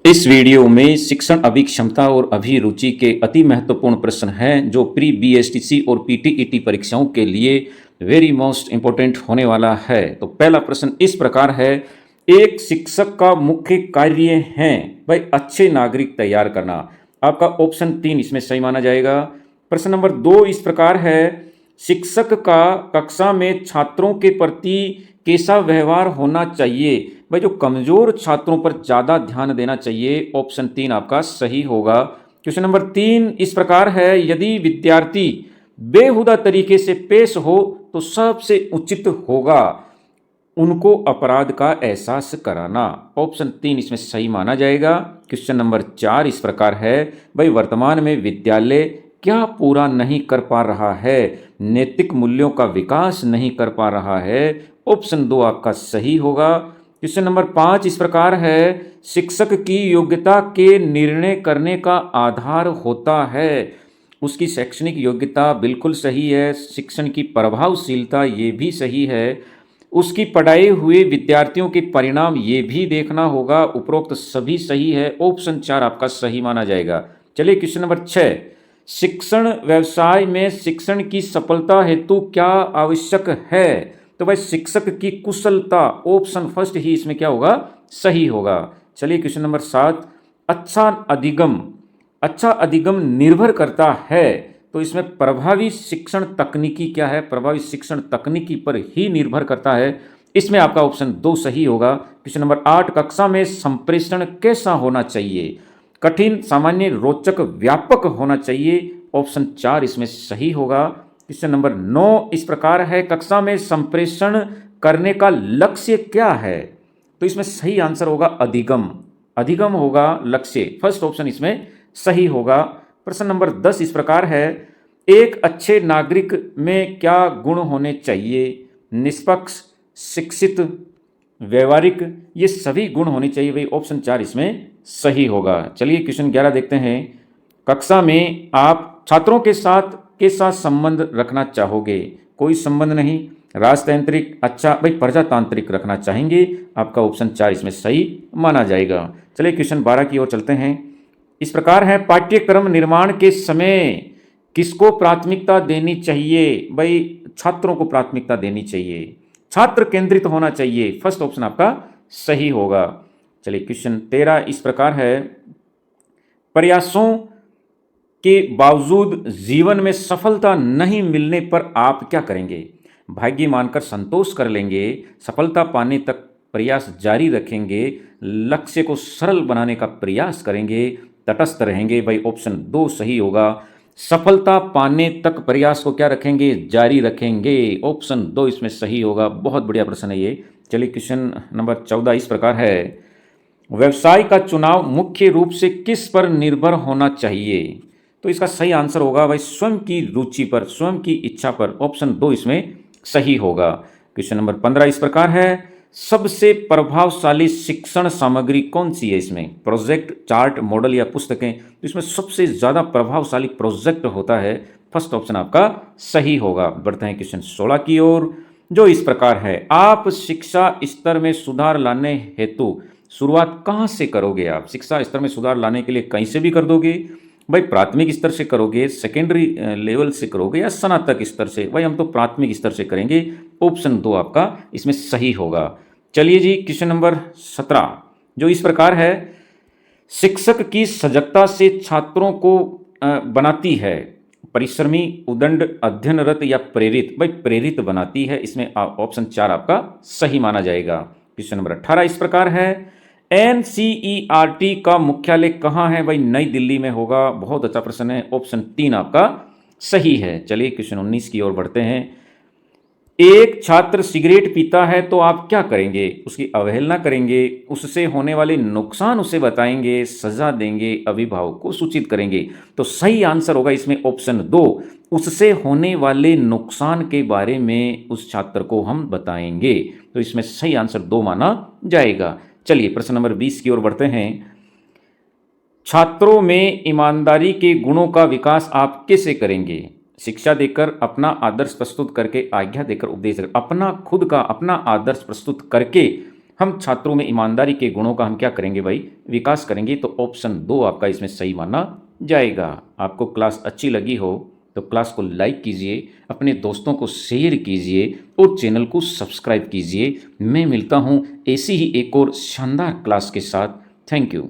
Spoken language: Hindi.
इस वीडियो में शिक्षण अभिक्षमता और अभिरुचि के अति महत्वपूर्ण प्रश्न हैं जो प्री बीएसटीसी और पीटीईटी परीक्षाओं के लिए वेरी मोस्ट इंपॉर्टेंट होने वाला है। तो पहला प्रश्न इस प्रकार है, एक शिक्षक का मुख्य कार्य है भाई अच्छे नागरिक तैयार करना। आपका ऑप्शन 3 इसमें सही माना जाएगा। प्रश्न नंबर 2 इस प्रकार है, शिक्षक का कक्षा में छात्रों के प्रति कैसा व्यवहार होना चाहिए। भाई जो कमजोर छात्रों पर ज़्यादा ध्यान देना चाहिए। ऑप्शन 3 आपका सही होगा। क्वेश्चन नंबर 3 इस प्रकार है, यदि विद्यार्थी बेहुदा तरीके से पेश हो तो सबसे उचित होगा उनको अपराध का एहसास कराना। ऑप्शन 3 इसमें सही माना जाएगा। क्वेश्चन नंबर 4 इस प्रकार है, भाई वर्तमान में विद्यालय क्या पूरा नहीं कर पा रहा है, नैतिक मूल्यों का विकास नहीं कर पा रहा है। ऑप्शन 2 आपका सही होगा। क्वेश्चन नंबर 5 इस प्रकार है, शिक्षक की योग्यता के निर्णय करने का आधार होता है उसकी शैक्षणिक योग्यता, बिल्कुल सही है। शिक्षण की प्रभावशीलता, ये भी सही है। उसकी पढ़ाए हुए विद्यार्थियों के परिणाम, ये भी देखना होगा। उपरोक्त सभी सही है। ऑप्शन 4 आपका सही माना जाएगा। चलिए क्वेश्चन नंबर 6, शिक्षण व्यवसाय में शिक्षण की सफलता हेतु क्या आवश्यक है। तो भाई शिक्षक की कुशलता, ऑप्शन फर्स्ट ही इसमें क्या होगा, सही होगा। चलिए क्वेश्चन नंबर 7, अच्छा अधिगम निर्भर करता है। तो इसमें प्रभावी शिक्षण तकनीकी क्या है, प्रभावी शिक्षण तकनीकी पर ही निर्भर करता है। इसमें आपका ऑप्शन 2 सही होगा। क्वेश्चन नंबर 8, कक्षा में संप्रेषण कैसा होना चाहिए, कठिन, सामान्य, रोचक, व्यापक होना चाहिए। ऑप्शन 4 इसमें सही होगा। क्वेश्चन नंबर 9 इस प्रकार है, कक्षा में संप्रेषण करने का लक्ष्य क्या है। तो इसमें सही आंसर होगा अधिगम, अधिगम होगा लक्ष्य। फर्स्ट ऑप्शन इसमें सही होगा। प्रश्न नंबर 10 इस प्रकार है, एक अच्छे नागरिक में क्या गुण होने चाहिए, निष्पक्ष, शिक्षित, व्यवहारिक, ये सभी गुण होने चाहिए। भाई ऑप्शन 4 इसमें सही होगा। चलिए क्वेश्चन 11 देखते हैं, कक्षा में आप छात्रों के साथ संबंध रखना चाहोगे, कोई संबंध नहीं, राजतांत्रिक, अच्छा भाई प्रजातांत्रिक रखना चाहेंगे। आपका ऑप्शन 4 इसमें सही माना जाएगा। चलिए क्वेश्चन 12 की ओर चलते हैं। इस प्रकार है, पाठ्यक्रम निर्माण के समय किसको प्राथमिकता देनी चाहिए। भाई छात्रों को प्राथमिकता देनी चाहिए, छात्र केंद्रित होना चाहिए। फर्स्ट ऑप्शन आपका सही होगा। चलिए क्वेश्चन 13 इस प्रकार है, प्रयासों के बावजूद जीवन में सफलता नहीं मिलने पर आप क्या करेंगे। भाग्य मानकर संतोष कर लेंगे, सफलता पाने तक प्रयास जारी रखेंगे, लक्ष्य को सरल बनाने का प्रयास करेंगे, तटस्थ रहेंगे। भाई ऑप्शन 2 सही होगा। सफलता पाने तक प्रयास को क्या रखेंगे, जारी रखेंगे। ऑप्शन 2 इसमें सही होगा। बहुत बढ़िया प्रश्न है ये। चलिए क्वेश्चन नंबर 14 इस प्रकार है, व्यवसाय का चुनाव मुख्य रूप से किस पर निर्भर होना चाहिए। तो इसका सही आंसर होगा भाई स्वयं की रुचि पर, स्वयं की इच्छा पर। ऑप्शन 2 इसमें सही होगा। क्वेश्चन नंबर 15 इस प्रकार है, सबसे प्रभावशाली शिक्षण सामग्री कौन सी है। इसमें प्रोजेक्ट, चार्ट, मॉडल या पुस्तकें। तो इसमें सबसे ज़्यादा प्रभावशाली प्रोजेक्ट होता है। फर्स्ट ऑप्शन आपका सही होगा। बढ़ते हैं क्वेश्चन 16 की ओर, जो इस प्रकार है, आप शिक्षा स्तर में सुधार लाने हेतु शुरुआत कहाँ से करोगे। आप शिक्षा स्तर में सुधार लाने के लिए कहीं से भी कर दोगे। भाई प्राथमिक स्तर से करोगे, सेकेंडरी लेवल से करोगे, या स्नातक स्तर से। भाई हम तो प्राथमिक स्तर से करेंगे। ऑप्शन 2 आपका इसमें सही होगा। चलिए जी क्वेश्चन नंबर 17 जो इस प्रकार है, शिक्षक की सजगता से छात्रों को बनाती है परिश्रमी, उदंड, अध्ययनरत या प्रेरित। भाई प्रेरित बनाती है। इसमें ऑप्शन 4 आपका सही माना जाएगा। क्वेश्चन नंबर 18 इस प्रकार है, एनसीईआरटी का मुख्यालय कहाँ है। भाई नई दिल्ली में होगा। बहुत अच्छा प्रश्न है। ऑप्शन 3 आपका सही है। चलिए क्वेश्चन 19 की ओर बढ़ते हैं, एक छात्र सिगरेट पीता है तो आप क्या करेंगे, उसकी अवहेलना करेंगे, उससे होने वाले नुकसान उसे बताएंगे, सजा देंगे, अभिभावक को सूचित करेंगे। तो सही आंसर होगा इसमें ऑप्शन 2, उससे होने वाले नुकसान के बारे में उस छात्र को हम बताएंगे। तो इसमें सही आंसर 2 माना जाएगा। चलिए प्रश्न नंबर 20 की ओर बढ़ते हैं, छात्रों में ईमानदारी के गुणों का विकास आप कैसे करेंगे। शिक्षा देकर, अपना आदर्श प्रस्तुत करके, आज्ञा देकर, उपदेश देकर। अपना खुद का अपना आदर्श प्रस्तुत करके हम छात्रों में ईमानदारी के गुणों का हम क्या करेंगे भाई, विकास करेंगे। तो ऑप्शन 2 आपका इसमें सही माना जाएगा। आपको क्लास अच्छी लगी हो तो क्लास को लाइक कीजिए, अपने दोस्तों को शेयर कीजिए और चैनल को सब्सक्राइब कीजिए। मैं मिलता हूँ ऐसी ही एक और शानदार क्लास के साथ। Thank you.